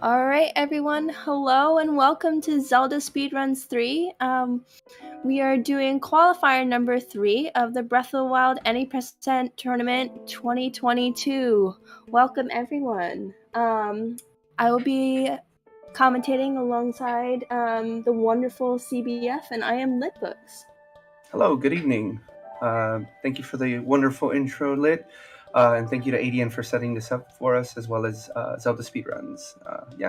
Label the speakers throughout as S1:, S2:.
S1: Alright everyone, hello and welcome to Zelda Speedruns 3. We are doing Qualifier number 3 of the Breath of the Wild Any Percent Tournament 2022. Welcome everyone. I will be commentating alongside the wonderful CBF, and I am Litbooks.
S2: Hello, good evening. Thank you for the wonderful intro, Lit. And thank you to ADN for setting this up for us, as well as Zelda Speedruns.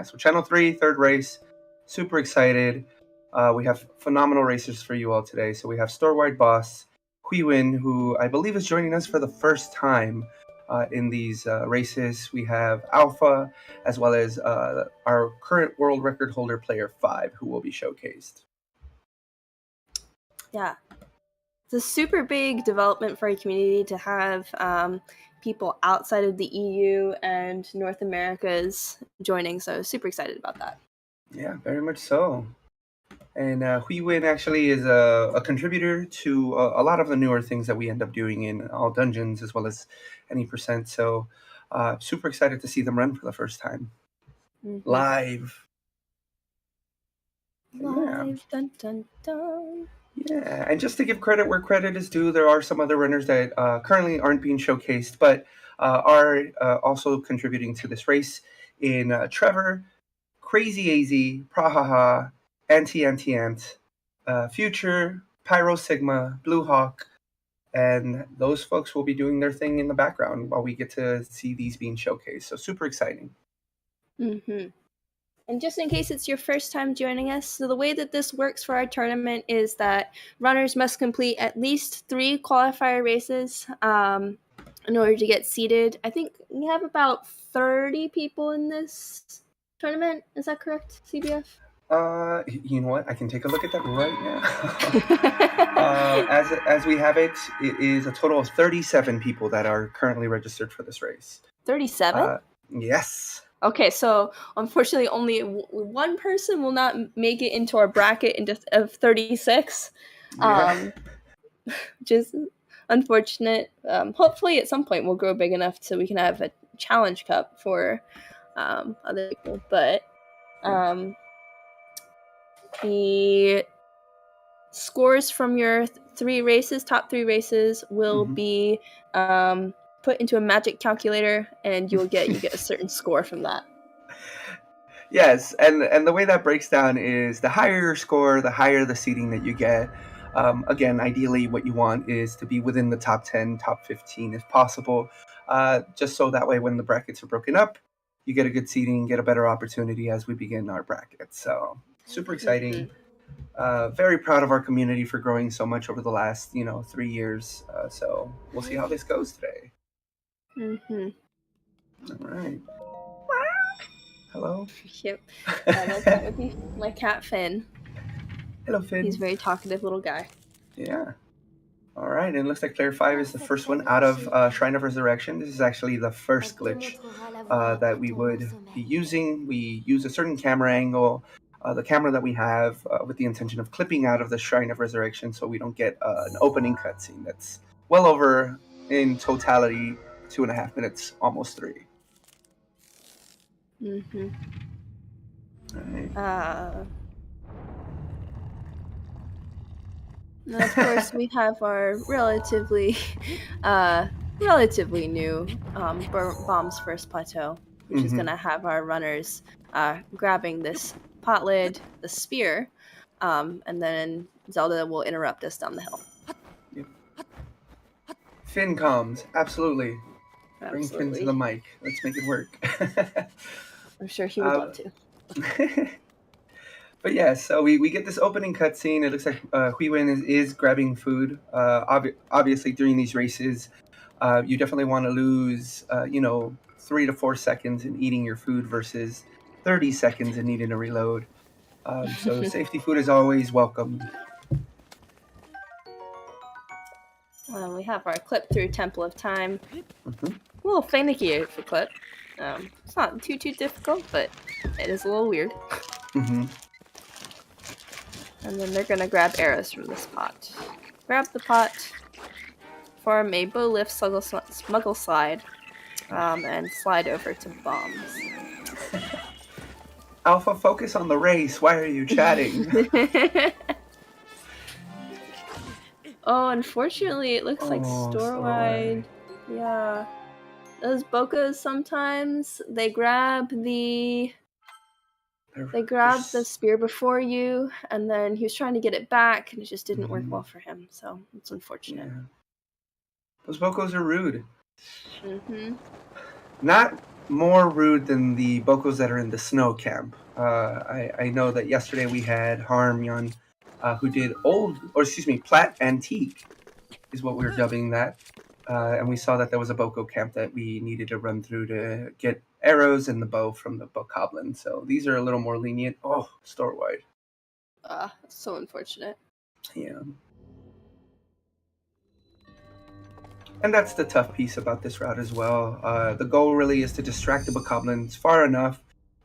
S2: So Channel 3, third race. Super excited. We have phenomenal racers for you all today. So we have Storewide Boss, Huiwin, who I believe is joining us for the first time in these races. We have Alpha, as well as our current world record holder, Player 5, who will be showcased.
S1: Yeah. It's a super big development for our community to have people outside of the EU and North America's joining, so super excited about that.
S2: Yeah, very much so. And Huiwin actually is a contributor to a lot of the newer things that we end up doing in all dungeons, as well as any percent. So super excited to see them run for the first time.
S1: Mm-hmm.
S2: Live.
S1: Live, yeah. Dun dun dun.
S2: Yeah, and just to give credit where credit is due, there are some other runners that currently aren't being showcased, but are also contributing to this race in Trevor, Crazy AZ, Prahaha, Ant, Future, Pyro Sigma, Blue Hawk, and those folks will be doing their thing in the background while we get to see these being showcased. So super exciting.
S1: Mm-hmm. And just in case it's your first time joining us, so the way that this works for our tournament is that runners must complete at least 3 qualifier races in order to get seeded. I think we have about 30 people in this tournament. Is that correct, CBF?
S2: You know what? I can take a look at that right now. As we have it, it is a total of 37 people that are currently registered for this race.
S1: 37?
S2: Yes.
S1: Okay, so unfortunately only one person will not make it into our bracket of 36.
S2: Yeah.
S1: Which is unfortunate. Hopefully at some point we'll grow big enough so we can have a challenge cup for other people. But the scores from your top 3 races will be put into a magic calculator, and you get a certain score from that.
S2: Yes, and the way that breaks down is the higher your score, the higher the seeding that you get. Again, ideally what you want is to be within the top 10, top 15 if possible, just so that way when the brackets are broken up, you get a good seeding, get a better opportunity as we begin our brackets. So super exciting. Very proud of our community for growing so much over the last 3 years. So we'll see how this goes today.
S1: Mm-hmm.
S2: All right. Hello.
S1: Yep. That would be my cat Finn.
S2: Hello, Finn.
S1: He's a very talkative little guy.
S2: Yeah. All right, and it looks like Player 5 is the first one out of Shrine of Resurrection. This is actually the first glitch that we would be using. We use a certain camera angle, the camera that we have, with the intention of clipping out of the Shrine of Resurrection so we don't get an opening cutscene that's well over, in totality, 2.5 minutes, almost 3.
S1: Mm-hmm.
S2: All right.
S1: And of course, we have our relatively new Bomb's First Plateau, which is going to have our runners grabbing this pot lid, the spear, and then Zelda will interrupt us down the hill.
S2: Yep. Finn comes, absolutely. Bring Finn to the mic. Let's make it work.
S1: I'm sure he would love to.
S2: But yeah, so we get this opening cutscene. It looks like Huiwin is grabbing food. Obviously, during these races, you definitely want to lose, 3 to 4 seconds in eating your food versus 30 seconds in needing to reload. So safety food is always welcome.
S1: We have our clip through Temple of Time. A little finicky for clip. It's not too difficult, but it is a little weird. And then they're gonna grab arrows from this pot. Grab the pot, form a bow lift smuggle slide, and slide over to bombs.
S2: Alpha, focus on the race. Why are you chatting?
S1: Oh, unfortunately, it looks like
S2: Oh,
S1: store-wide. Yeah. Those bokas sometimes, they grab the spear before you, and then he was trying to get it back, and it just didn't work well for him, so it's unfortunate.
S2: Yeah. Those bokos are rude.
S1: Mm-hmm.
S2: Not more rude than the bokos that are in the snow camp. I know that yesterday we had Harmyon, who did Plat Antique, is what we were dubbing that. And we saw that there was a boko camp that we needed to run through to get arrows and the bow from the bokoblin. So these are a little more lenient. Oh, store-wide.
S1: So unfortunate.
S2: Yeah. And that's the tough piece about this route as well. The goal really is to distract the bokoblins far enough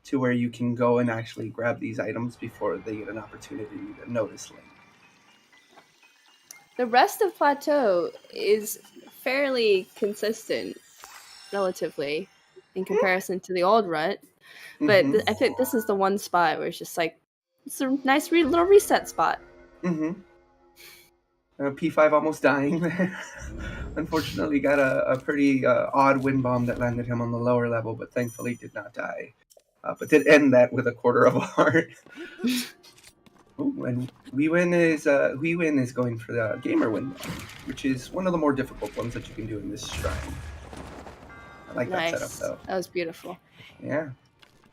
S2: to where you can go and actually grab these items before they get an opportunity to notice Link.
S1: The rest of Plateau is fairly consistent, relatively, in comparison to the old rut. But I think this is the one spot where it's just like, it's a nice little reset spot.
S2: P5 almost dying there. Unfortunately, got a pretty odd wind bomb that landed him on the lower level, but thankfully did not die. But did end that with a quarter of a heart. Ooh, and Win is going for the gamer wind bomb, which is one of the more difficult ones that you can do in this shrine. I like that setup though.
S1: That was beautiful.
S2: Yeah,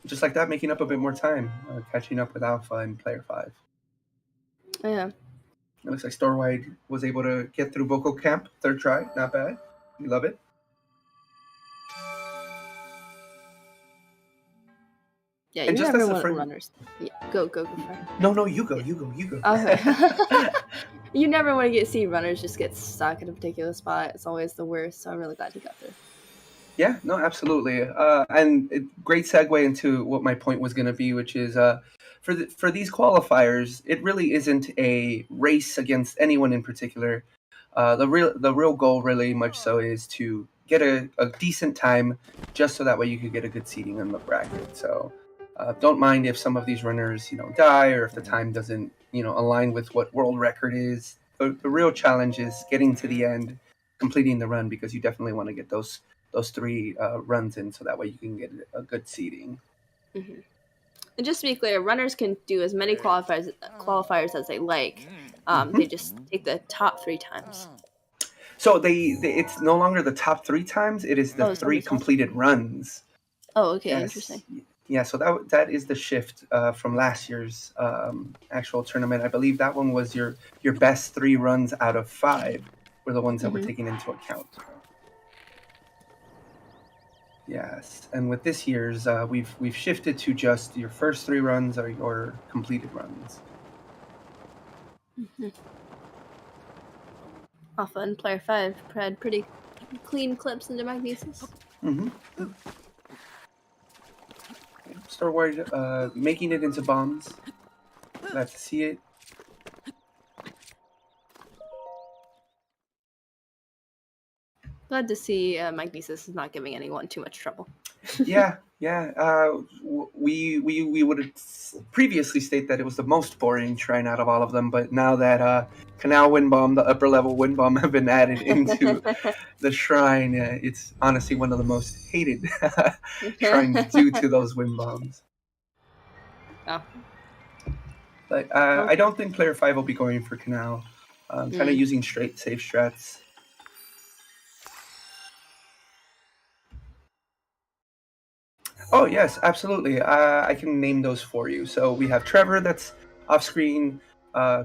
S2: just like that, making up a bit more time, catching up with Alpha and Player 5.
S1: Yeah.
S2: It looks like Storewide was able to get through Boko Camp, third try. Not bad. We love it.
S1: Yeah, you never want runners. Yeah, go for it.
S2: No, you go.
S1: Okay. You never want to see runners just get stuck in a particular spot. It's always the worst, so I'm really glad he got through.
S2: Yeah, no, absolutely. And great segue into what my point was going to be, which is for these qualifiers, it really isn't a race against anyone in particular. The real goal, really much so, is to get a decent time, just so that way you could get a good seating in the bracket. So don't mind if some of these runners, die, or if the time doesn't, align with what world record is. The real challenge is getting to the end, completing the run, because you definitely want to get those 3 runs in, so that way you can get a good seating.
S1: Mm-hmm. And just to be clear, runners can do as many qualifiers as they like. They just take the top 3 times.
S2: So it's no longer the top 3 times; it is the 3 completed runs.
S1: Oh, okay,
S2: yes.
S1: Interesting.
S2: Yeah, so that is the shift from last year's actual tournament. I believe that one was your best 3 runs out of 5 were the ones that were taken into account. Yes, and with this year's, we've shifted to just your first 3 runs are your completed runs.
S1: Alpha and Player 5 had pretty clean clips into Magnesis.
S2: Starward making it into bombs. Glad to see it.
S1: Glad to see Magnesis is not giving anyone too much trouble.
S2: Yeah. We would have previously stated that it was the most boring shrine out of all of them, but now that Canal Wind Bomb, the upper level Wind Bomb, have been added into the shrine, it's honestly one of the most hated shrines due to those Wind Bombs.
S1: Oh.
S2: But I don't think Player 5 will be going for Canal. Kind of using straight safe strats. Oh, yes, absolutely. I can name those for you. So we have Trevor, that's off screen,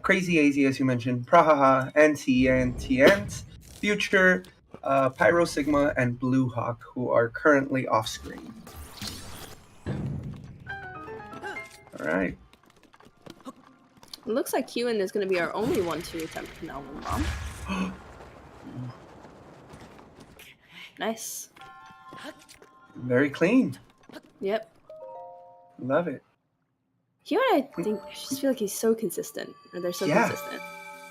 S2: Crazy AZ, as you mentioned, Prahaha, Ant, Future, Pyro Sigma, and Blue Hawk, who are currently off screen. All right.
S1: It looks like Ewan is going to be our only one to attempt Canal Wind Bomb. Nice.
S2: Very clean.
S1: Yep.
S2: Love it.
S1: Ewan, I just feel like he's so consistent. Or they're so consistent.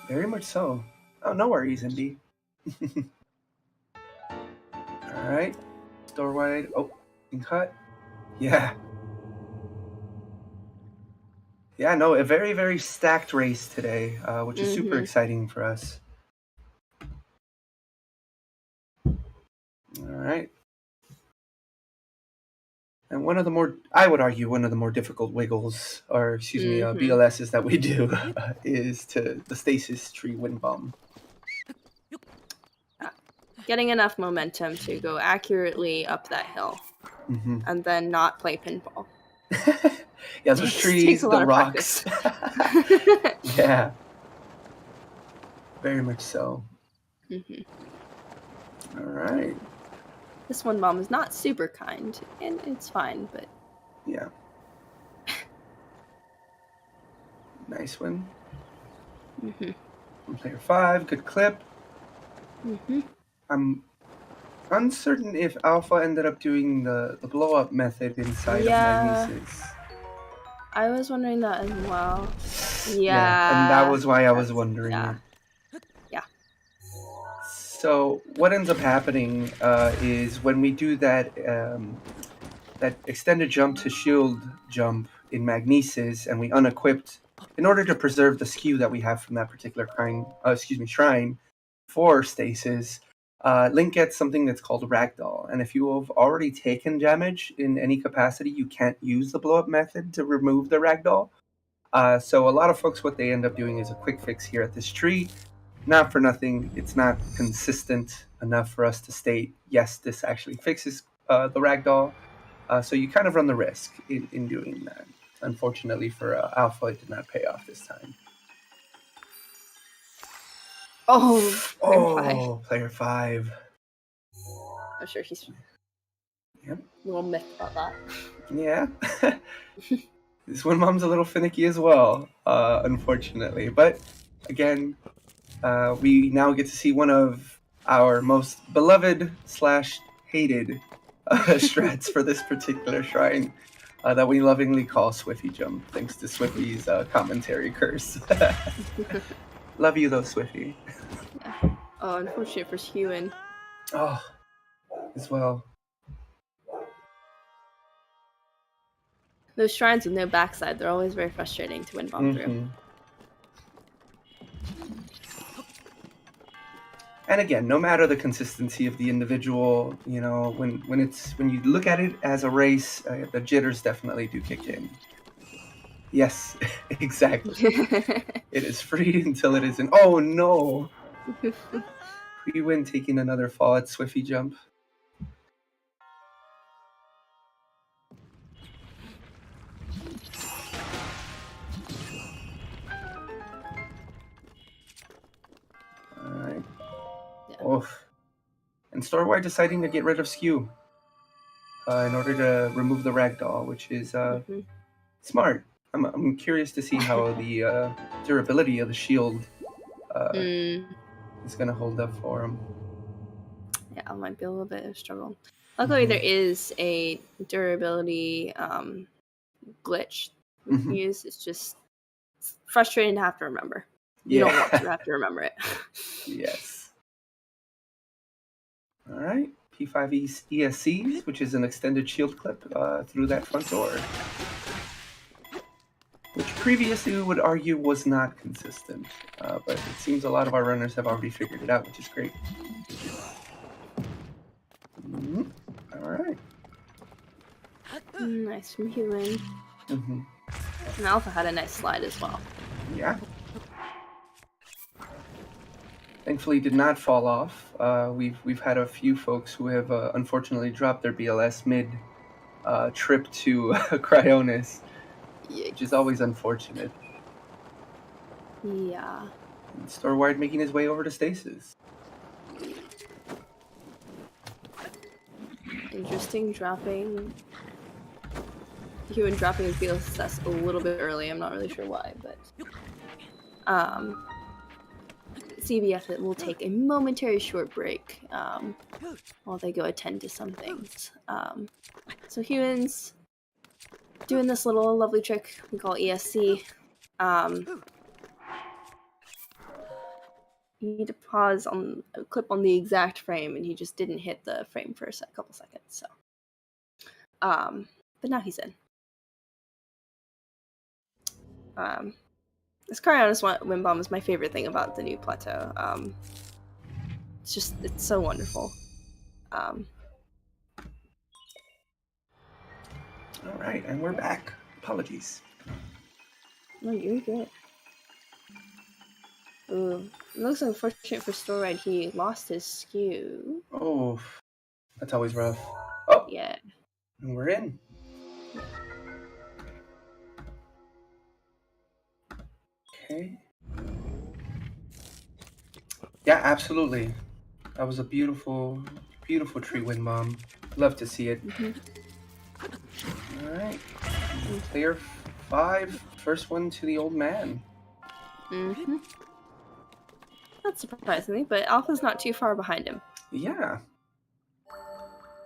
S2: Very much so. Oh, no worries, Indy. All right. Store wide. Oh, and cut. Yeah. Yeah, no, a very, very stacked race today, which is super
S1: Mm-hmm.
S2: exciting for us. All right. And I would argue, one of the more difficult wiggles, or excuse me,
S1: Mm-hmm.
S2: BLSs that we do is to the stasis tree wind bomb.
S1: Getting enough momentum to go accurately up that hill
S2: Mm-hmm.
S1: and then not play pinball.
S2: Yeah, those trees,
S1: takes a lot
S2: the
S1: of
S2: rocks.
S1: practice.
S2: Yeah, very much so.
S1: Mm-hmm.
S2: All right.
S1: This one bomb is not super kind, and it's fine, but...
S2: Yeah. Nice one.
S1: Mm-hmm.
S2: From player 5, good clip.
S1: Mm-hmm.
S2: I'm uncertain if Alpha ended up doing the blow-up method inside of Magnesis.
S1: I was wondering that as well.
S2: Yeah, and that was why I was wondering
S1: yeah.
S2: it.
S1: Yeah.
S2: So what ends up happening is when we do that that extended jump to shield jump in Magnesis, and we unequipped in order to preserve the skew that we have from that particular shrine for stasis. Link gets something that's called Ragdoll, and if you have already taken damage in any capacity, you can't use the blow-up method to remove the Ragdoll. So a lot of folks, what they end up doing is a quick fix here at this tree. Not for nothing, it's not consistent enough for us to state, yes, this actually fixes the Ragdoll. So you kind of run the risk in doing that. Unfortunately for Alpha, it did not pay off this time. Player 5.
S1: I'm sure he's
S2: Yep.
S1: a little miffed about that.
S2: Yeah. This one mom's a little finicky as well, unfortunately. But again, we now get to see one of our most beloved / hated strats for this particular shrine that we lovingly call Swiffy Jump, thanks to Swiffy's commentary curse. Love you though, Swiffy.
S1: Yeah. Oh, unfortunate for Hewen.
S2: Oh, as well.
S1: Those shrines with no backside, they're always very frustrating to win bomb through.
S2: And again, no matter the consistency of the individual, you know, when you look at it as a race, the jitters definitely do kick in. Yes, exactly. It is free until it isn't. Oh no! Pre-win taking another fall at Swiffy Jump. Alright. Yeah. Oof. And Storewide deciding to get rid of Skew in order to remove the Ragdoll, which is smart. I'm curious to see how the durability of the shield is going to hold up for him.
S1: Yeah, it might be a little bit of a struggle. Luckily, there is a durability glitch we can use. It's just frustrating to have to remember. You don't want to have to remember it.
S2: Yes. All right. P5 ESCs, which is an extended shield clip through that front door. Which previously we would argue was not consistent. But it seems a lot of our runners have already figured it out, which is great. All right.
S1: Nice from Hewen. And Alpha had a nice slide as well.
S2: Yeah. Thankfully, did not fall off. We've had a few folks who have unfortunately dropped their BLS mid trip to Cryonis, which is always unfortunate.
S1: Yeah.
S2: And Storewide making his way over to Stasis.
S1: Interesting dropping. Hewen dropping his BLS a little bit early. I'm not really sure why, but CBF will take a momentary short break while they go attend to some things. So Hewen's doing this little lovely trick we call ESC. You need to pause on a clip on the exact frame, and he just didn't hit the frame for a couple seconds. So, but now he's in. This Cryonis Wind Bomb is my favorite thing about the new plateau. It's so wonderful.
S2: All right, and we're back. Apologies.
S1: No, you're good. Ooh, it looks unfortunate for Storride. He lost his skew.
S2: Oh, that's always rough. Oh,
S1: yeah.
S2: And we're in. Okay. Yeah, absolutely. That was a beautiful, beautiful tree wind bomb. Love to see it. All right. Player 5, first one to the old man.
S1: Not surprisingly, but Alpha's not too far behind him.
S2: Yeah.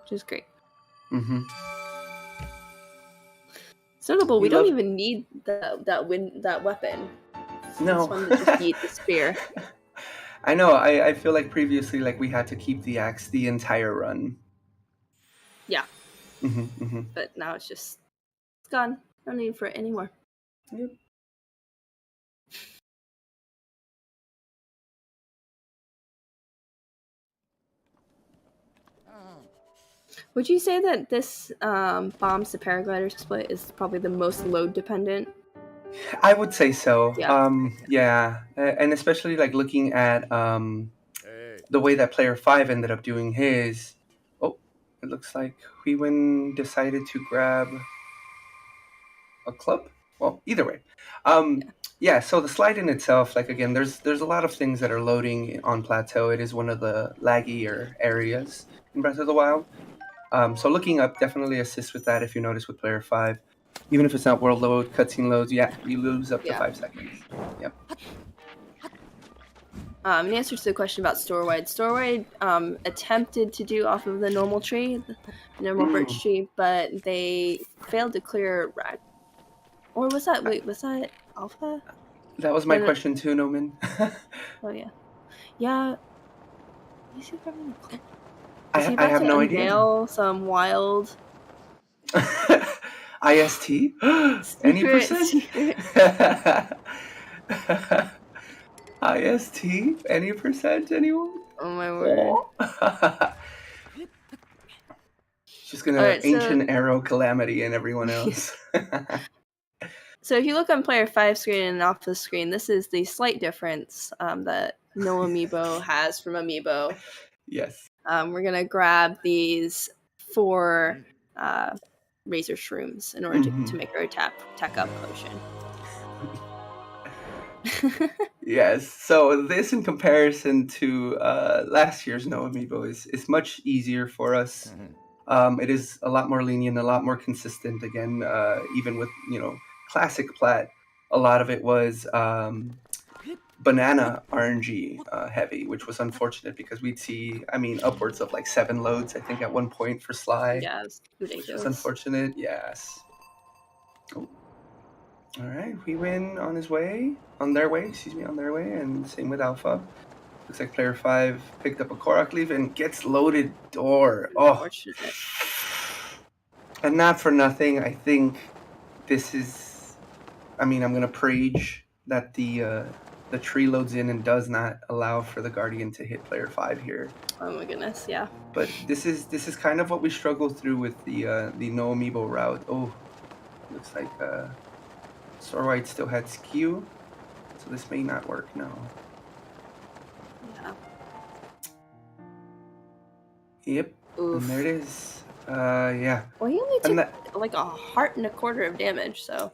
S1: Which is great.
S2: So
S1: notable, we don't even need that weapon.
S2: No.
S1: It's fun to just eat the spear.
S2: I know. I feel like previously, like we had to keep the axe the entire run.
S1: Yeah. But now it's gone. No need for it anymore.
S2: Yep.
S1: Would you say that this bombs to paraglider split is probably the most load dependent?
S2: I would say so.
S1: Yeah.
S2: Yeah, and especially like looking at the way that player 5 ended up doing his. Oh, it looks like Huiwen decided to grab a club. Well, either way. Yeah, so the slide in itself, like again, there's a lot of things that are loading on plateau. It is one of the laggier areas in Breath of the Wild. So looking up definitely assists with that. If you notice with player 5, even if it's not world load, cutscene loads, yeah, you lose up to 5 seconds. Yep.
S1: In answer to the question about Storride attempted to do off of the normal tree, the normal birch tree, but they failed to clear Rag. Or was that Alpha?
S2: That was my question too, Noman.
S1: Oh yeah. Yeah. Is he grabbing the clip?
S2: I have no idea.
S1: Unveil some wild
S2: IST? Any percent?
S1: Secret.
S2: IST? Any percent, anyone?
S1: Oh my word.
S2: She's gonna ancient arrow calamity and everyone else.
S1: So if you look on player 5 screen and off the screen, this is the slight difference that no amiibo has from amiibo.
S2: Yes.
S1: We're gonna grab these 4 razor shrooms in order to make our attack up potion.
S2: Yes, so this in comparison to last year's No Amiibo is much easier for us. It is a lot more lenient, a lot more consistent. Again, even with classic plat, a lot of it was banana RNG heavy, which was unfortunate because we'd see, upwards of like 7 loads, I think, at one point for Sly.
S1: Yeah, it's ridiculous.
S2: Which was unfortunate, yes. Oh. All right, we win on their way, and same with Alpha. Looks like player 5 picked up a Korok leaf and gets loaded door. Oh. And not for nothing, I think this is, I'm going to preach that the tree loads in and does not allow for the Guardian to hit player 5 here.
S1: Oh my goodness, yeah.
S2: But this is kind of what we struggle through with the no amiibo route. Oh, looks like Storride still had skew, so this may not work now.
S1: Yeah.
S2: Yep. Oof. And there it is. Yeah.
S1: Well, he only took like 1.25 hearts of damage, so.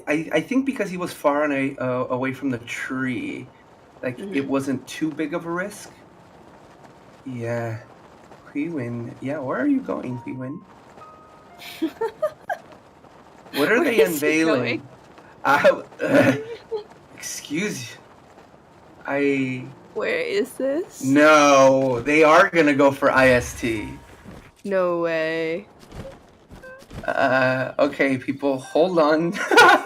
S2: I think because he was far away from the tree, like it wasn't too big of a risk. Yeah. Huiwen. Yeah, where are you going, Huiwen? What are they unveiling? Excuse you.
S1: Where is this?
S2: No, they are gonna go for IST.
S1: No way.
S2: Okay, people, hold on.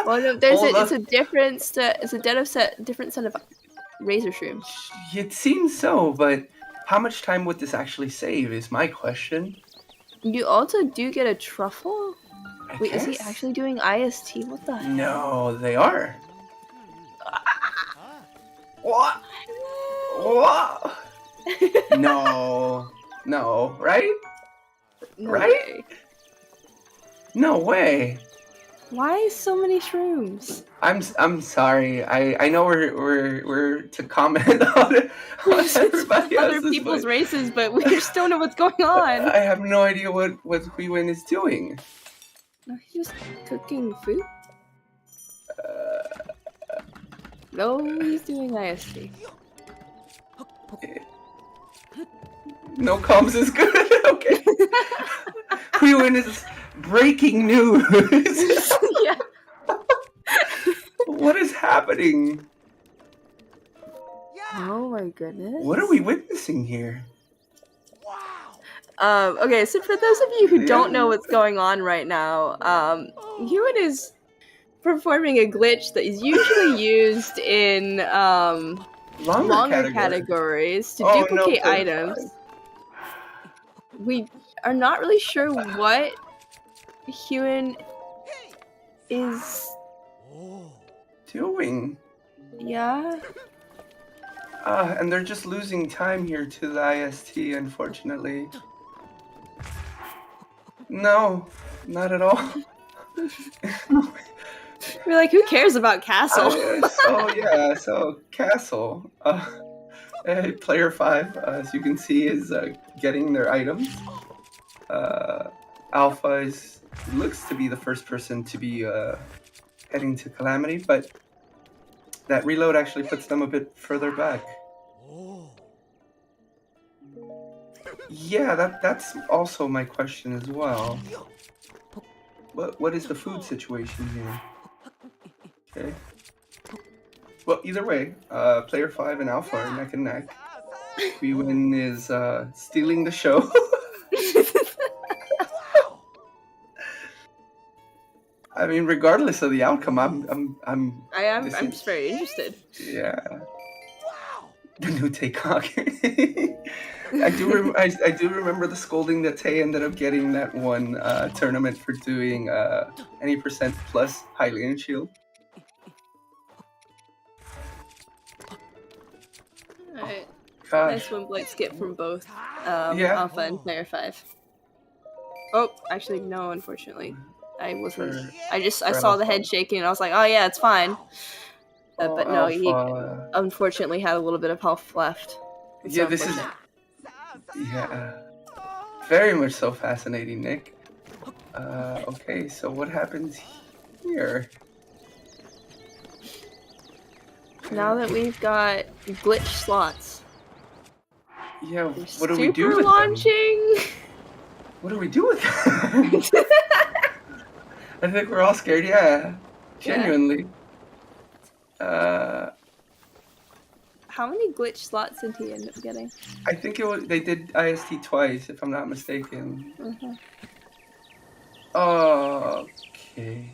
S1: Well, no, it's a different set. It's a different set of razor shrooms.
S2: It seems so, but how much time would this actually save? Is my question.
S1: You also do get a truffle. Wait, is he actually doing IST? What the hell?
S2: No, they are. What? What? No. No, right?
S1: No
S2: right?
S1: way.
S2: No way.
S1: Why so many shrooms?
S2: I'm sorry. I know we're to comment on everybody
S1: Other
S2: else's,
S1: people's
S2: but
S1: races, but we just don't know what's going on.
S2: I have no idea what Huiwen is doing.
S1: No, he's just cooking food. No, he's doing IST.
S2: No comms is good. Okay. Huiwen is breaking news.
S1: Yeah.
S2: What is happening?
S1: Oh my goodness.
S2: What are we witnessing here?
S1: Okay, so for those of you who don't know what's going on right now, Hewitt is performing a glitch that is usually used in longer categories to duplicate items. We are not really sure what Hewitt is
S2: doing.
S1: Yeah.
S2: And they're just losing time here to the IST, unfortunately. No, not at all.
S1: We're like, who cares about Castle?
S2: So Castle. Player 5, as you can see, is getting their items. Alpha looks to be the first person to be heading to Calamity, but that reload actually puts them a bit further back. Yeah, that's also my question as well. What is the food situation here? Okay. Well, either way, Player 5 and Alpha are neck and neck. Huiwen is stealing the show. I mean, regardless of the outcome, I'm
S1: just very interested.
S2: Yeah. The new Taekock. I do remember the scolding that Tay ended up getting that one tournament for doing any percent plus Hylian shield.
S1: Alright. Nice swim blade skip from both Alpha and Player 5. Oh, actually no, unfortunately. I wasn't. I saw the head shaking and I was like, oh yeah, it's fine. But no, he unfortunately had a little bit of health left.
S2: Yeah, this is very much so fascinating, Nick. Okay, so what happens here?
S1: Now that we've got glitch slots.
S2: Yeah, what do we do with
S1: launching?
S2: Them? What do we do with them? I think we're all scared, genuinely.
S1: How many glitch slots did he end up getting?
S2: I think they did IST twice, if I'm not mistaken. Okay.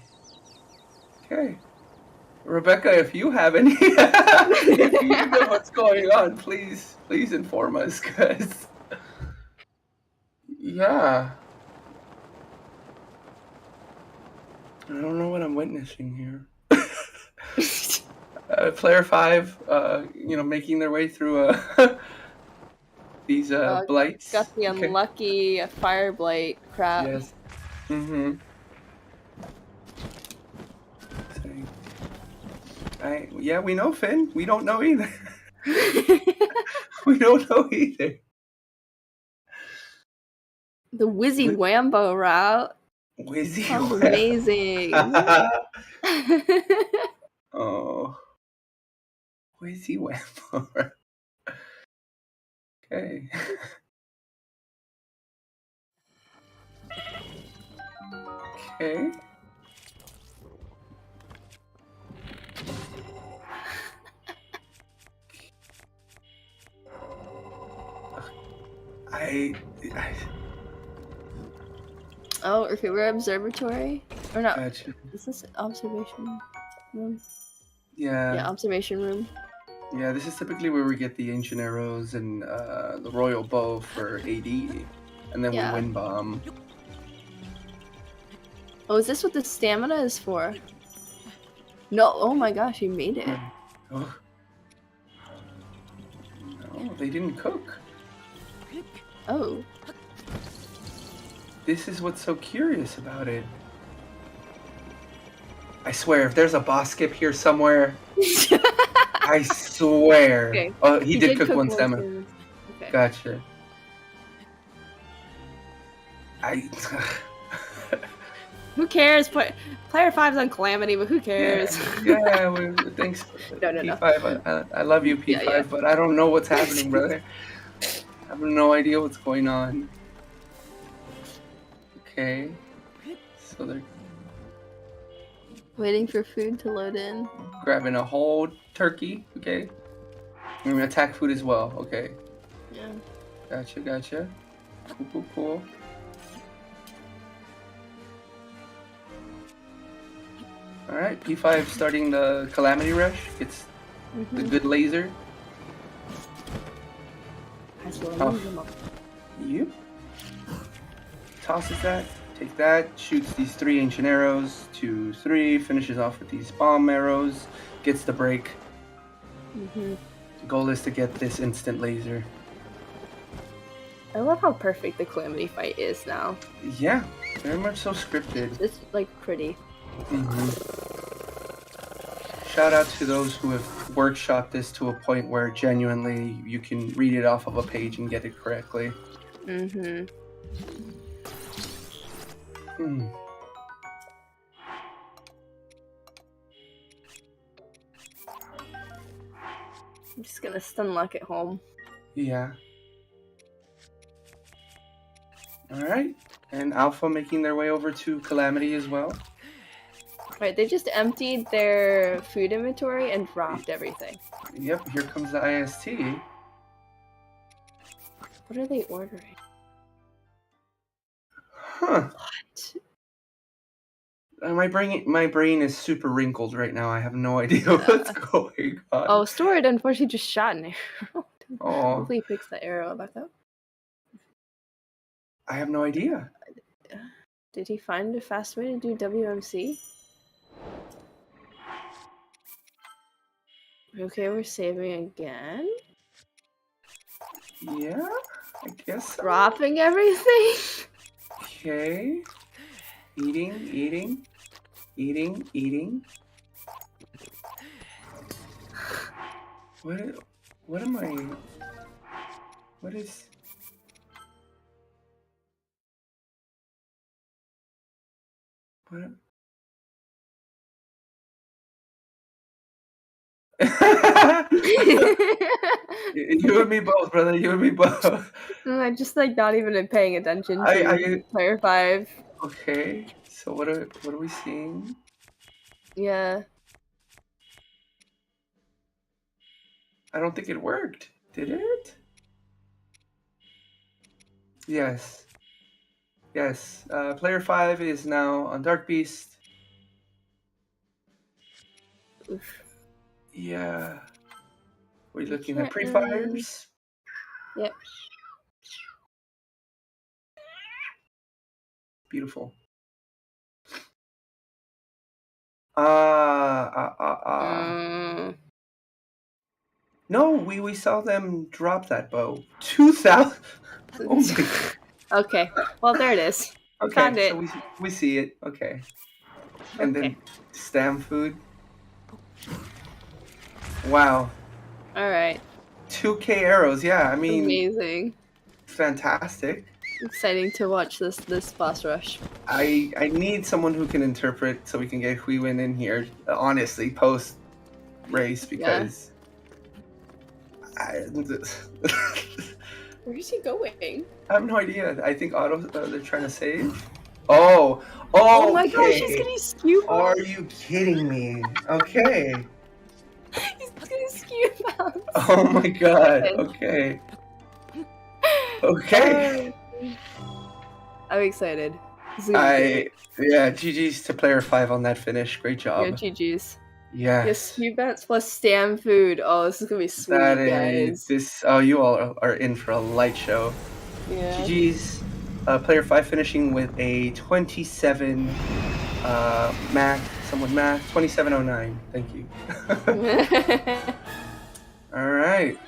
S2: Rebecca, if you have any, if you know what's going on, please inform us, cause yeah. I don't know what I'm witnessing here. Player 5, making their way through these blights.
S1: Got the unlucky fire blight crap.
S2: Yes. Yeah, we know, Finn. We don't know either. We don't know either.
S1: The Wizzy Wambo route.
S2: Wizzy
S1: Sounds amazing.
S2: Oh. Wizzy Wambo. Okay. Okay.
S1: Oh, okay, we're observatory? Or not?
S2: Gotcha.
S1: Is this observation room?
S2: Yeah.
S1: Yeah, observation room.
S2: Yeah, this is typically where we get the ancient arrows and the royal bow for AD, and then we win bomb.
S1: Oh, is this what the stamina is for? No. Oh my gosh, he made it.
S2: Oh. No, they didn't cook.
S1: Oh.
S2: This is what's so curious about it. I swear, if there's a boss skip here somewhere, I swear.
S1: Okay.
S2: Oh, he did cook one salmon.
S1: Okay.
S2: Gotcha.
S1: Who cares? Player 5's on Calamity, but who cares?
S2: Yeah, thanks.
S1: No.
S2: P5, I love you, P5, yeah. But I don't know what's happening, brother. I have no idea what's going on. Okay. So they're
S1: waiting for food to load in.
S2: Grabbing a whole turkey, okay. We're gonna attack food as well, okay.
S1: Yeah.
S2: Gotcha. Cool. Alright, P5 starting the Calamity Rush. Gets the good laser. Yep. Tosses that. Take that. Shoots these 3 ancient arrows. 2, 3. Finishes off with these bomb arrows. Gets the break. The goal is to get this instant laser.
S1: I love how perfect the Calamity fight is now.
S2: Yeah, very much so scripted.
S1: It's like pretty.
S2: Shout out to those who have workshopped this to a point where genuinely you can read it off of a page and get it correctly.
S1: I'm just gonna stun lock at home.
S2: Yeah. Alright. And Alpha making their way over to Calamity as well.
S1: Right, they just emptied their food inventory and dropped everything.
S2: Yep, here comes the IST.
S1: What are they ordering?
S2: Huh.
S1: What?
S2: My brain is super wrinkled right now. I have no idea what's going on.
S1: Oh, Sword unfortunately just shot an arrow.
S2: Oh.
S1: Hopefully he picks that arrow back up.
S2: I have no idea.
S1: Did he find a fast way to do WMC? Okay, we're saving again.
S2: Yeah, I guess so.
S1: Dropping everything.
S2: Okay. Eating. What am I? What is? What? You and me both, brother. You and me both.
S1: I just like not even paying attention to player 5.
S2: Okay, so what are we seeing?
S1: Yeah.
S2: I don't think it worked. Did it? Yes. Player 5 is now on Dark Beast.
S1: Oof.
S2: Yeah. We're looking at pre-fires.
S1: Yep.
S2: Beautiful. No, we saw them drop that bow. 2,000. Oh my God.
S1: Okay. Well, there it is.
S2: Okay,
S1: found it.
S2: So we see it. Okay. And then stam food. Wow.
S1: All right.
S2: 2K arrows. Yeah, I mean.
S1: Amazing.
S2: Fantastic.
S1: Exciting to watch this boss rush.
S2: I need someone who can interpret so we can get Huiwen in here. Honestly, post race because.
S1: Where is he going?
S2: I have no idea. I think they're trying to save.
S1: Oh my gosh, he's getting skew.
S2: Are you kidding me? Okay.
S1: He's getting skew bounce.
S2: Oh my God. Okay.
S1: I'm excited.
S2: GG's to player 5 on that finish. Great job.
S1: Yeah, GG's.
S2: Yeah.
S1: Yes, skew bounce plus stam food. Oh, this is gonna be sweet, guys.
S2: You all are in for a light show.
S1: Yeah.
S2: GG's. Player 5 finishing with a 27 Someone math. 2709. Thank you. All right.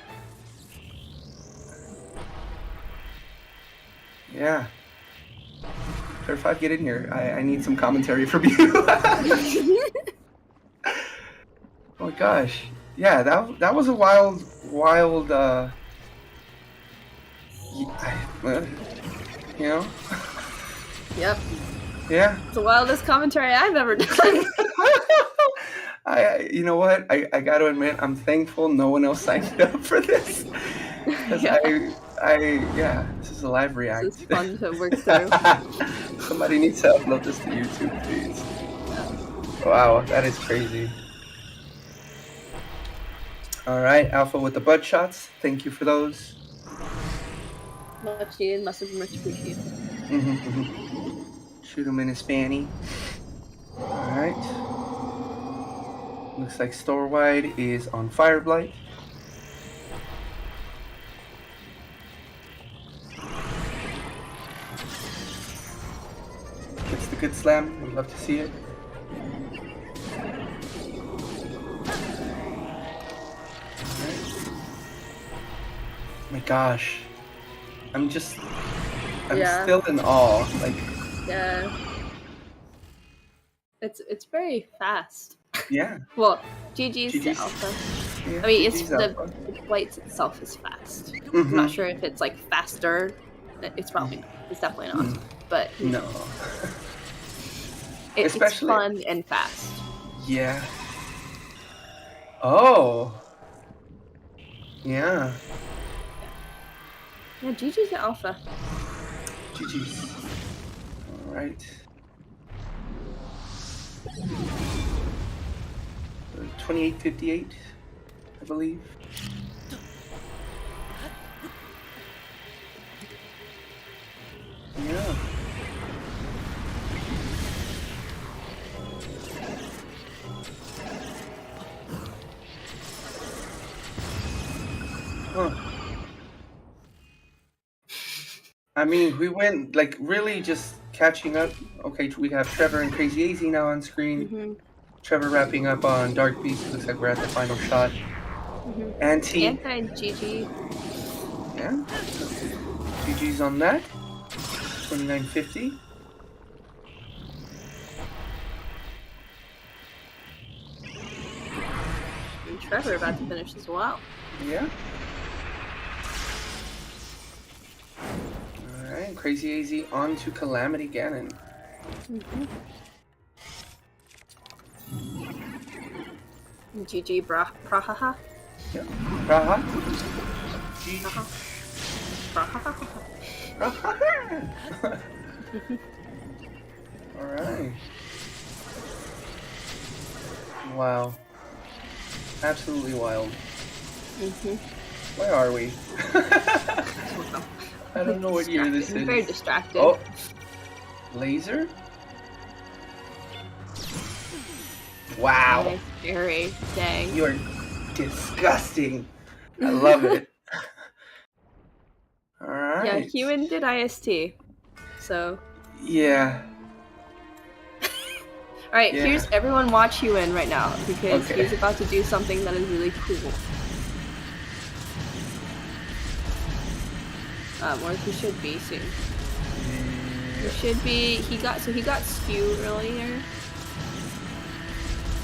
S2: Yeah. Clear 5, get in here. I need some commentary from you. Oh my gosh. Yeah, that was a wild. You know.
S1: Yep.
S2: Yeah.
S1: It's the wildest commentary I've ever done.
S2: You know what? I got to admit, I'm thankful no one else signed up for this. Because this is a live react.
S1: This is fun to work through.
S2: Somebody needs to upload this to YouTube, please. Wow, that is crazy. All right, Alpha with the butt shots. Thank you for those.
S1: Much needed, must have been much appreciated.
S2: Shoot him in his fanny. All right. Looks like store-wide is on Fire Blight. Gets the good slam. We'd love to see it. My gosh. I'm still in awe. Like,
S1: yeah. It's very fast.
S2: Yeah.
S1: Well, GG's to Alpha.
S2: Yeah,
S1: I mean,
S2: GG's
S1: the Blight itself is fast. I'm not sure if it's like faster. It's probably not. It's definitely not. But
S2: no.
S1: It's fun and fast.
S2: Yeah. Oh. Yeah.
S1: Yeah, GG's to Alpha.
S2: GG's. All right. 2858, I believe. Yeah. Huh. I mean, we went like really just catching up. Okay, we have Trevor and Crazy AZ now on screen. Trevor wrapping up on Dark Beast. Looks like we're at the final shot.
S1: Anti-GG.
S2: Yeah. GG's on that. 2950.
S1: And Trevor about to finish as well.
S2: Yeah. Alright, Crazy AZ on to Calamity Ganon.
S1: GG Prahaha.
S2: Yeah. Praha. Alright. Wow. Absolutely wild. Where are we? I don't know what year this is.
S1: I'm very distracted.
S2: Oh. Laser? Wow.
S1: Nice, very dang.
S2: You're disgusting. I love it. Alright.
S1: Yeah, Human did IST. So.
S2: Yeah.
S1: Alright, here's everyone watch Human right now because he's about to do something that is really cool. Or he should be soon. He should be. He got skew earlier.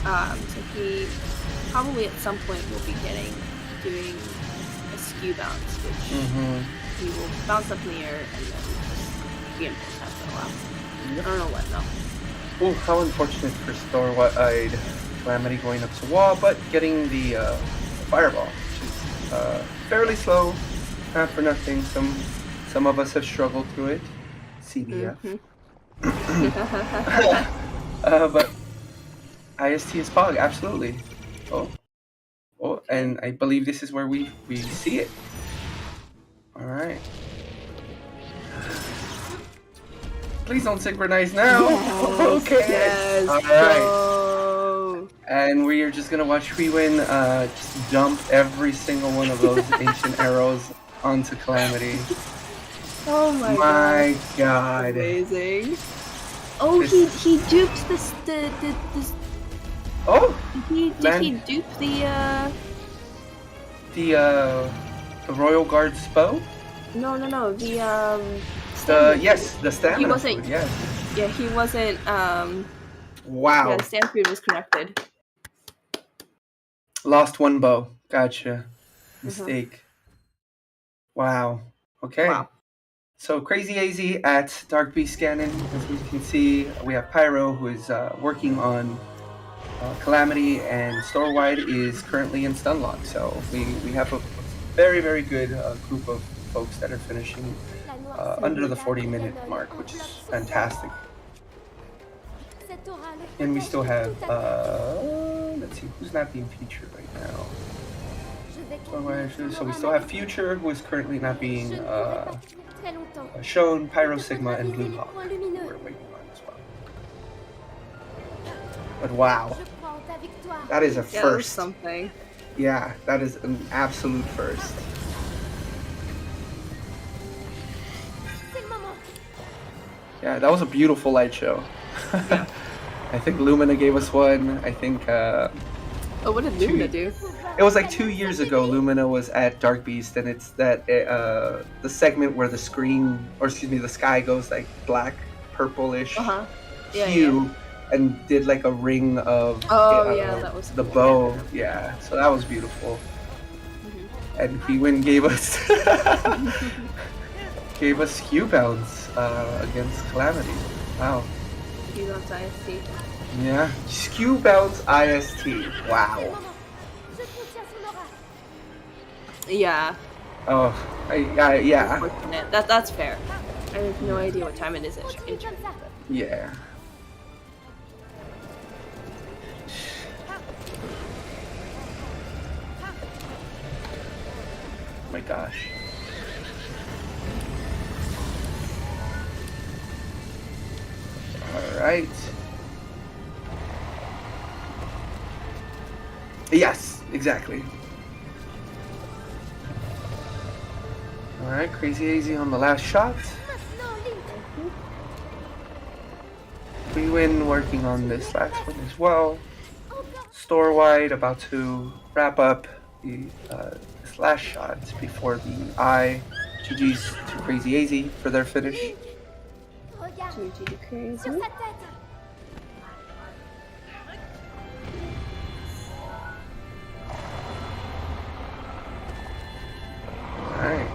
S1: So he probably at some point will be doing a skew bounce, which he will bounce up in the air and then be in full tap for a while. I don't know when though.
S2: Oh, how unfortunate for store-wide Calamity going up to wall, but getting the fireball, which is fairly slow. Not for nothing. Some of us have struggled through it. CBF. But IST is Pog, absolutely. Oh, and I believe this is where we see it. All right. Please don't synchronize now.
S1: Yes,
S2: Okay.
S1: Yes,
S2: all right. Go. And we are just gonna watch Huiwen just dump every single one of those ancient arrows onto Calamity.
S1: Oh my
S2: God.
S1: Amazing. Oh,
S2: This-
S1: he duped this
S2: Oh,
S1: did he dupe the
S2: Royal Guard's bow.
S1: No, the
S2: The stamina
S1: wasn't-
S2: food. Yes.
S1: Yeah, he wasn't
S2: Wow.
S1: Yeah, the stamina food was connected.
S2: Lost one bow. Gotcha. Mistake. Wow. Okay.
S1: Wow.
S2: So Crazy AZ at Dark Beast Ganon. As we can see, we have Pyro, who is working on Calamity, and Storewide is currently in Stunlock. So we have a very, very good group of folks that are finishing under the 40-minute mark, which is fantastic. And we still have, let's see, who's not being featured right now? So we still have Future, who is currently not being shown, Pyro Sigma, and Blue Hawk, who we're waiting on as well. But wow, that is a first.
S1: That was something.
S2: Yeah, that is an absolute first. Yeah, that was a beautiful light show.
S1: Yeah.
S2: I think Lumina gave us one. I think.
S1: Oh, what did Lumina do?
S2: It was like 2 years ago. Lumina was at Dark Beast, and it's that the segment where the screen, or excuse me, the sky goes like black, purplish hue, and did like a ring of.
S1: That was
S2: the
S1: cool.
S2: bow. Yeah, so that was beautiful. And Hwee gave us Q bounce against Calamity. Wow.
S1: Q bounce IST.
S2: Yeah, Q bounce IST. Wow.
S1: Yeah.
S2: Oh, yeah.
S1: Unfortunate. That's fair. I have no idea what time it is in China.
S2: Yeah. Oh my gosh. All right. Yes, exactly. All right, Crazy AZ on the last shot. We win working on this last one as well. Storewide about to wrap up the this last shot before the eye. GG's to Crazy AZ for their finish.
S1: GG Crazy.
S2: Alright.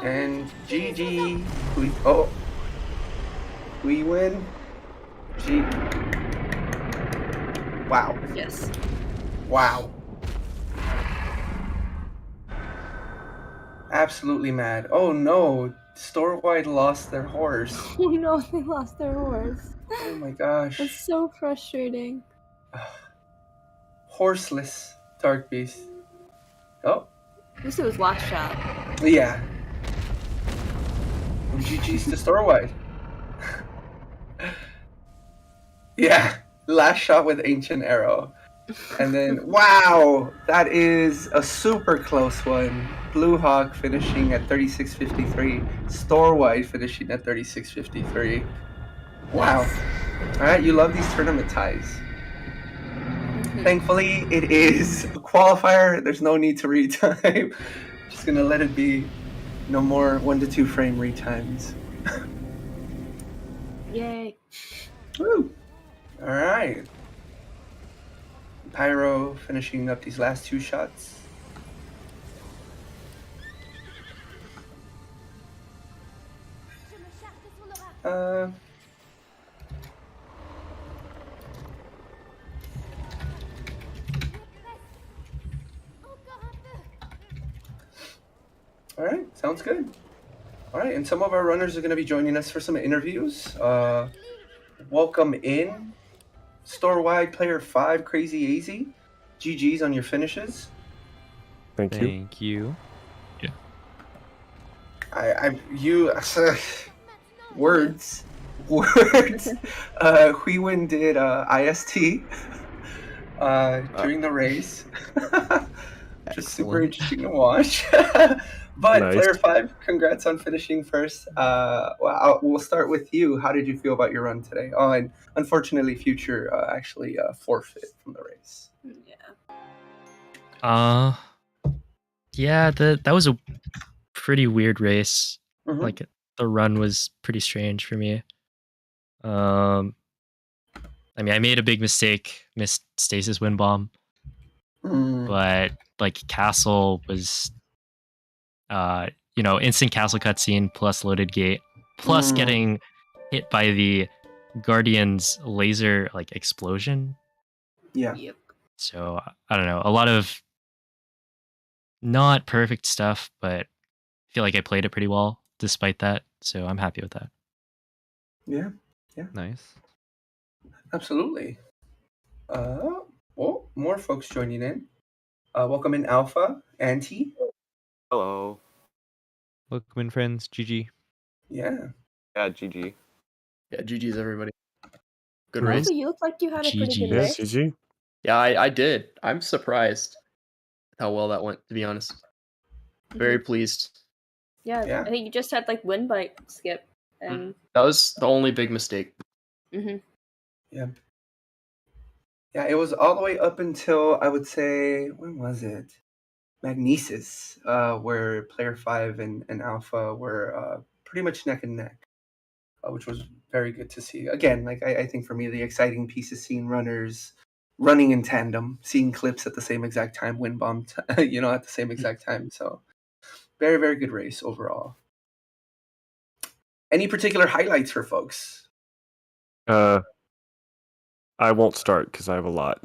S2: And GG. We win. Wow.
S1: Yes.
S2: Wow. Absolutely mad. Oh no. Storewide lost their horse.
S1: Oh no, they lost their horse.
S2: Oh my gosh.
S1: That's so frustrating.
S2: Horseless Dark Beast. Oh.
S1: At least it was last shot.
S2: Yeah. And GG's to Storewide. Yeah. Last shot with Ancient Arrow. And then, wow, that is a super close one. Blue Hawk finishing at 36.53. Storewide finishing at 36.53. Wow. Alright, you love these tournament ties. Thankfully, it is a qualifier. There's no need to retime. Just gonna let it be. No more 1 to 2 frame retimes.
S1: Yay.
S2: Woo! Alright. Pyro finishing up these last 2 shots. Alright, sounds good. Alright, and some of our runners are going to be joining us for some interviews. Welcome in. Storewide Player 5, Crazy AZ. GG's on your finishes.
S3: Thank you.
S4: Yeah.
S2: Words. Hwee did IST during the race. which is super
S3: Excellent.
S2: interesting to watch. But
S4: Nice.
S2: Player 5, congrats on finishing first. We'll start with you. How did you feel about your run today? Oh, and unfortunately, Future actually forfeit from the race.
S3: Yeah, that was a pretty weird race.
S2: Mhm.
S3: Like the run was pretty strange for me. I mean, I made a big mistake, missed Stasis Wind Bomb, but like Castle was, instant Castle cutscene plus loaded gate plus getting hit by the Guardian's laser like explosion.
S2: Yeah.
S1: Yep.
S3: So I don't know, a lot of not perfect stuff, but I feel like I played it pretty well despite that. So I'm happy with that.
S2: Yeah.
S3: Nice.
S2: Absolutely. More folks joining in. Welcome in Alpha, Anti.
S5: Hello.
S3: Welcome in, friends. GG.
S2: Yeah.
S5: Yeah, GG.
S6: Yeah, GG's everybody. Good
S1: Alpha,
S6: race.
S1: you look like you had a pretty good
S3: GG.
S4: Yeah,
S1: race.
S4: GG.
S6: Yeah, I did. I'm surprised how well that went, to be honest. Very pleased.
S1: Yeah, I think you just had like wind bite skip, and
S6: That was the only big mistake.
S2: Yeah, it was all the way up until I would say, when was it? Magnesis, where Player 5 and Alpha were pretty much neck and neck, which was very good to see. Again, like I think for me, the exciting piece is seeing runners running in tandem, seeing clips at the same exact time, wind bomb, at the same exact time. So very, very good race overall. Any particular highlights for folks?
S4: I won't start because I have a lot.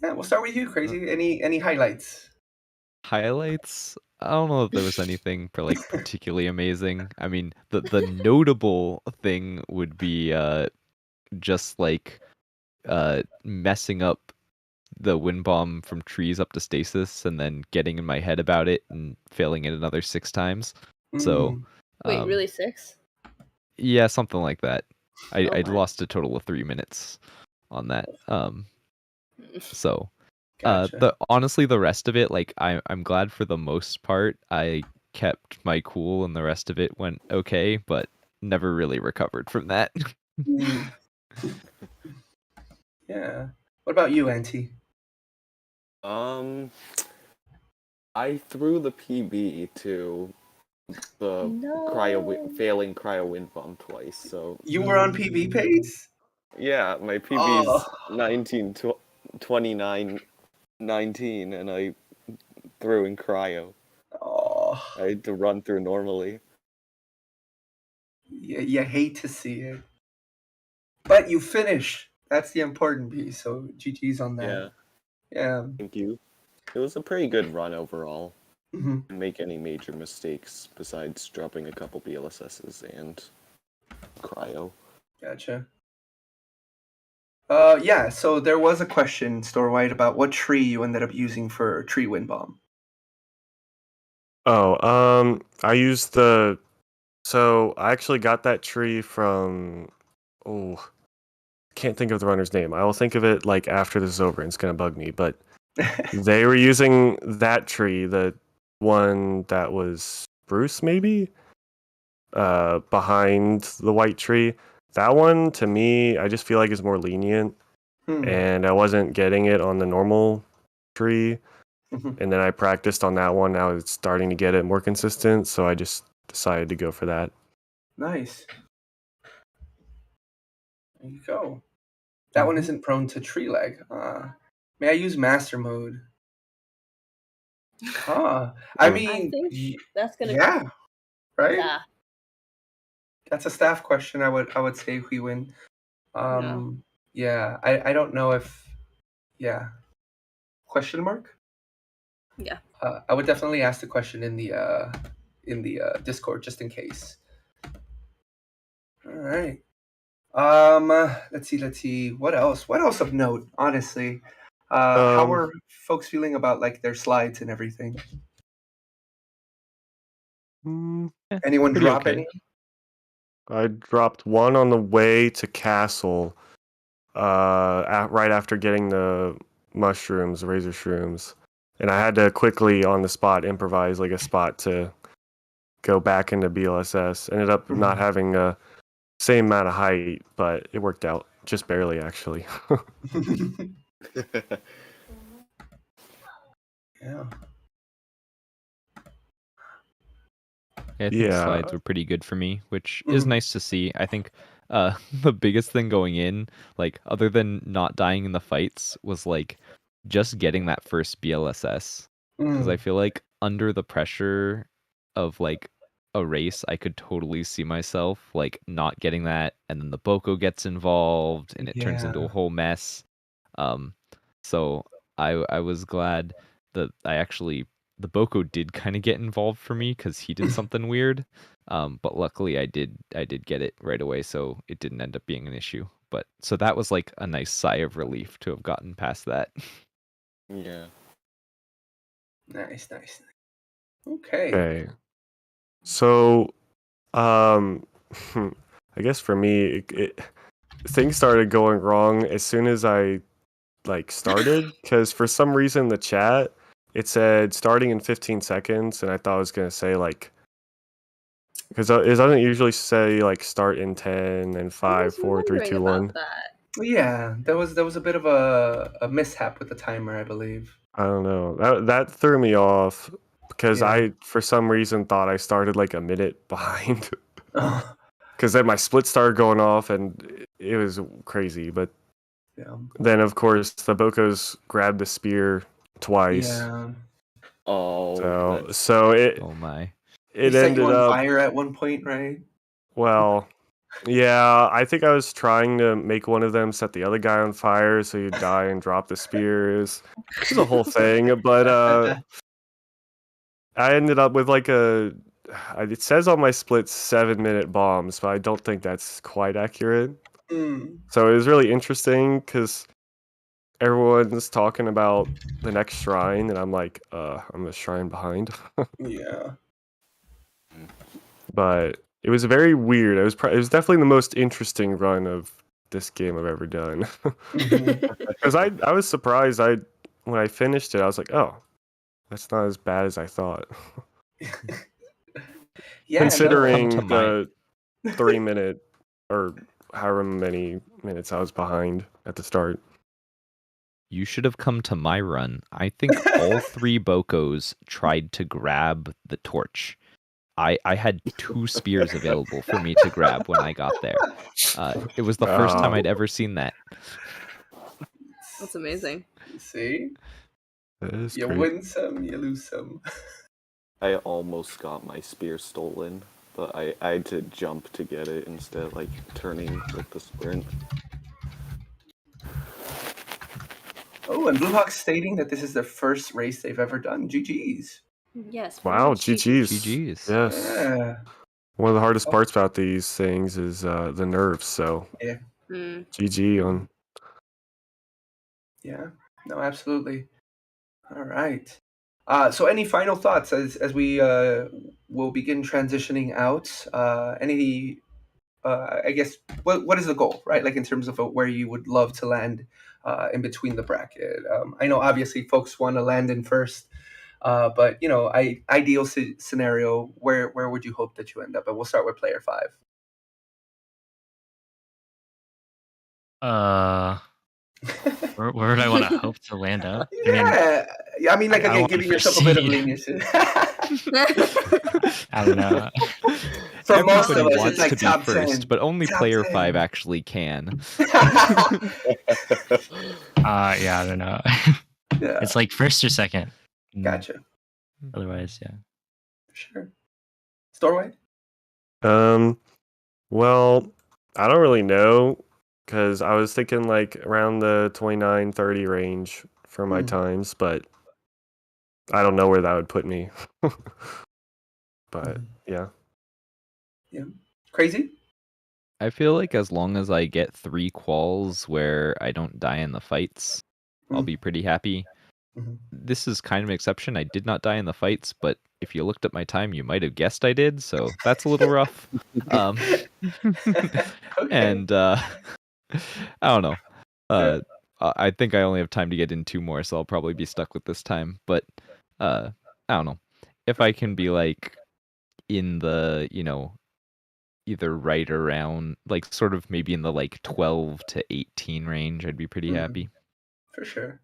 S2: Yeah, we'll start with you, Crazy. Any highlights?
S7: Highlights? I don't know if there was anything like particularly amazing. I mean, the notable thing would be just like messing up the wind bomb from trees up to stasis and then getting in my head about it and failing it another 6 times. So
S1: wait, really 6?
S7: yeah, something like that. I
S1: my.
S7: lost a total of 3 minutes on that. So
S2: Gotcha.
S7: honestly, the rest of it, like I'm glad for the most part I kept my cool and the rest of it went okay, but never really recovered from that.
S2: Yeah. What about you, Auntie?
S5: I threw the PB to the failing cryo wind bomb twice. So
S2: You were on PB pace?
S5: yeah, my PB's 19 and I threw in cryo.
S2: Oh.
S5: I had to run through normally.
S2: Yeah, you hate to see it. But you finish. That's the important piece. So GG's on that. Yeah.
S5: Thank you. It was a pretty good run overall.
S2: Mm-hmm.
S5: Didn't make any major mistakes besides dropping a couple BLSSs and cryo.
S2: Gotcha. Yeah, so there was a question, Storewhite, about what tree you ended up using for tree wind bomb.
S4: I used so I actually got that tree from, can't think of the runner's name. I will think of it like after this is over and it's gonna bug me, but they were using that tree, the one that was Bruce maybe? Behind the white tree. That one to me, I just feel like is more lenient. And I wasn't getting it on the normal tree. And then I practiced on that one. Now it's starting to get it more consistent, so I just decided to go for that.
S2: Nice. There you go. That one isn't prone to tree lag. May I use master mode? I mean,
S1: I think that's gonna.
S2: Yeah, right.
S1: Yeah.
S2: That's a staff question. I would say we win. Yeah. I don't know if. Yeah. Question mark.
S1: Yeah.
S2: I would definitely ask the question in the Discord just in case. All right. Let's see. What else? What else of note? Honestly, how are folks feeling about like their slides and everything? Anyone drop
S7: okay.
S2: any?
S4: I dropped one on the way to Castle. right after getting the mushrooms, razor shrooms, and I had to quickly on the spot improvise like a spot to go back into BLSS. Ended up not having a same amount of height, but it worked out just barely actually.
S2: Yeah.
S7: I think slides were pretty good for me, which is nice to see. I think the biggest thing going in, like other than not dying in the fights, was like just getting that first BLSS. Because I feel like under the pressure of like a race, I could totally see myself like not getting that, and then the Boko gets involved, and it turns into a whole mess. So I was glad that the Boko did kind of get involved for me because he did something weird. But luckily I did get it right away, so it didn't end up being an issue. But so that was like a nice sigh of relief to have gotten past that.
S5: Yeah.
S2: Nice. Okay.
S4: So, I guess for me, things started going wrong as soon as I like started, because for some reason the chat it said starting in 15 seconds, and I thought I was gonna say like, because it doesn't usually say like start in 10 and 5, 4, 3, 2, 1.
S2: Yeah, there was a bit of a mishap with the timer, I believe.
S4: I don't know. That threw me off because I, for some reason, thought I started like a minute behind. Because then my split started going off and it was crazy. But then, of course, the Bokos grabbed the spear twice.
S2: Yeah.
S5: Oh.
S4: So it.
S7: Oh my!
S4: It
S2: set
S4: ended
S2: you on
S4: up
S2: fire at one point, right?
S4: Well, yeah. I think I was trying to make one of them set the other guy on fire so you'd die and drop the spear. It was a whole thing, but I ended up with like it says on my split 7-minute bombs, but I don't think that's quite accurate. So it was really interesting because everyone's talking about the next shrine, and I'm like, I'm a shrine behind.
S2: Yeah.
S4: But it was very weird. It was definitely the most interesting run of this game I've ever done. Because I was surprised. When I finished it, I was like, oh, that's not as bad as I thought.
S2: Yeah,
S4: considering the 3-minute or however many minutes I was behind at the start.
S7: You should have come to my run. I think all 3 Bokos tried to grab the torch. I had 2 spears available for me to grab when I got there. It was the first time I'd ever seen that.
S1: That's amazing.
S2: See? You
S4: great.
S2: win some, you lose some.
S5: I almost got my spear stolen, but I had to jump to get it instead of like turning with the sprint.
S2: Oh, and Bluehawk stating that this is their first race they've ever done. GG's.
S1: Yes.
S4: Wow, GG's.
S7: GG's.
S4: Yes.
S2: Yeah.
S4: One of the hardest parts about these things is the nerves, so
S2: Yeah.
S4: GG on.
S2: Yeah. No, absolutely. All right. So any final thoughts as we will begin transitioning out? Any I guess what is the goal, right? Like in terms of where you would love to land in between the bracket. I know obviously folks want to land in first, but you know, ideal scenario, where would you hope that you end up? And we'll start with player 5.
S3: Where would I want to hope to land up?
S2: Yeah, I mean, like again, giving yourself a bit of leniency.
S3: I don't know.
S2: For most of
S7: Everybody
S2: us,
S7: wants
S2: it's like
S7: to be
S2: top
S7: first,
S2: 10.
S7: but only
S2: Top
S7: player
S2: 10.
S7: 5 actually can.
S3: Yeah, I don't know.
S2: Yeah.
S3: It's like first or second.
S2: Gotcha.
S3: Otherwise, yeah.
S2: Sure. Storeway?
S4: Well, I don't really know because I was thinking like around the 29-30 range for my times, but I don't know where that would put me. But yeah.
S2: Yeah. Crazy?
S7: I feel like as long as I get 3 quals where I don't die in the fights, I'll be pretty happy. This is kind of an exception. I did not die in the fights, but if you looked at my time, you might have guessed I did, so that's a little rough.
S2: Okay.
S7: And I don't know. I think I only have time to get in 2 more, so I'll probably be stuck with this time. But I don't know. If I can be like in the, either right around like sort of maybe in the like 12 to 18 range, I'd be pretty happy.
S2: For sure.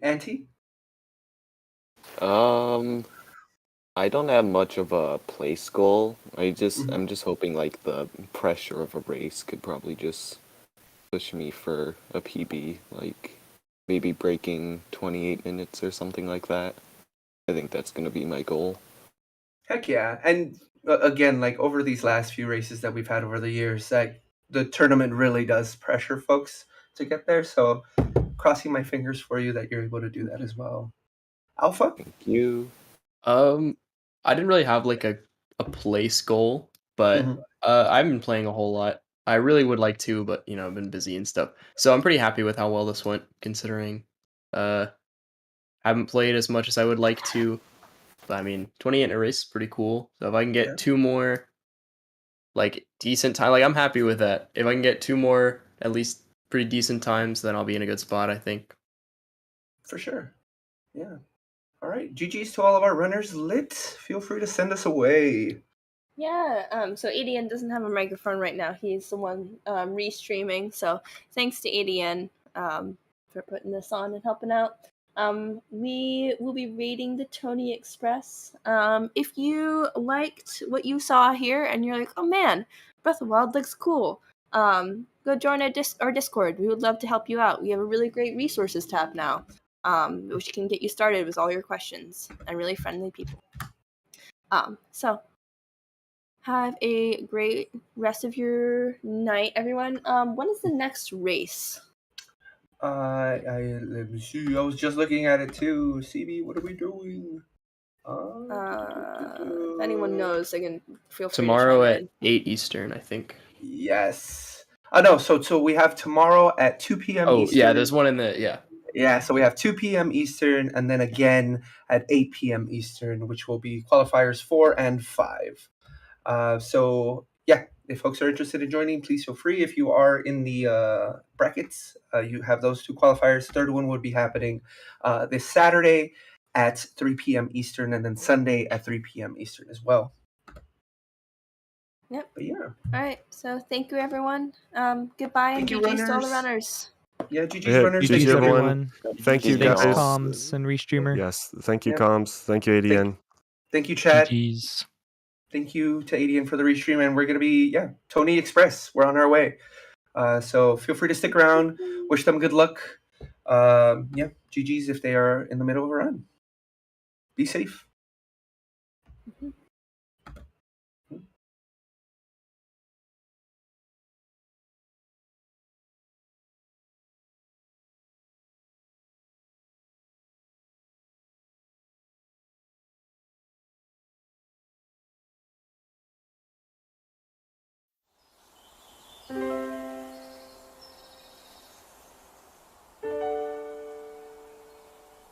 S2: Auntie?
S5: I don't have much of a place goal. I'm just hoping like the pressure of a race could probably just push me for a PB, like maybe breaking 28 minutes or something like that. I think that's going to be my goal.
S2: Heck yeah. And again, like over these last few races that we've had over the years, like the tournament really does pressure folks to get there. So crossing my fingers for you that you're able to do that as well. Alpha?
S5: Thank you.
S6: I didn't really have like a place goal, but I've been playing a whole lot. I really would like to, but I've been busy and stuff. So I'm pretty happy with how well this went, considering haven't played as much as I would like to. But I mean, 28 in a race is pretty cool. So if I can get 2 more like decent time, like I'm happy with that. If I can get 2 more at least pretty decent times, then I'll be in a good spot, I think.
S2: For sure. Yeah. All right. GG's to all of our runners. Lit. Feel free to send us away.
S1: Yeah, so ADN doesn't have a microphone right now. He's the one restreaming. So thanks to ADN for putting this on and helping out. We will be rating the Tony Express. If you liked what you saw here and you're like, oh man, Breath of the Wild looks cool, go join our Discord. We would love to help you out. We have a really great resources tab now, which can get you started with all your questions and really friendly people. So have a great rest of your night, everyone. When is the next race?
S2: Let me see. I was just looking at it too. CB, what are we doing?
S1: If anyone knows, they can feel free
S6: Tomorrow
S1: to chime
S6: at
S1: in.
S6: 8 Eastern, I think.
S2: Yes. Oh no, so we have tomorrow at 2 p.m.
S6: Oh,
S2: Eastern.
S6: yeah, there's one in the
S2: Yeah, so we have 2 p.m. Eastern and then again at 8 p.m. Eastern, which will be qualifiers 4 and 5. So yeah, if folks are interested in joining, please feel free. If you are in the brackets, you have those 2 qualifiers. Third one would be happening this Saturday at 3 p.m. Eastern and then Sunday at 3 p.m. Eastern as well.
S1: Yep.
S2: But yeah.
S1: All right. So thank you, everyone. Goodbye and GG's to all the runners.
S2: Yeah, GG's runners.
S7: GG's everyone.
S4: Thank you,
S7: Thanks,
S4: guys.
S7: Comms and Restreamer.
S4: Yes, thank you, Comms. Thank you, ADN.
S2: Thank you, Chad.
S3: GG's.
S2: Thank you to ADN for the restream, and we're going to be, Tony Express. We're on our way. So feel free to stick around. Wish them good luck. GG's if they are in the middle of a run. Be safe.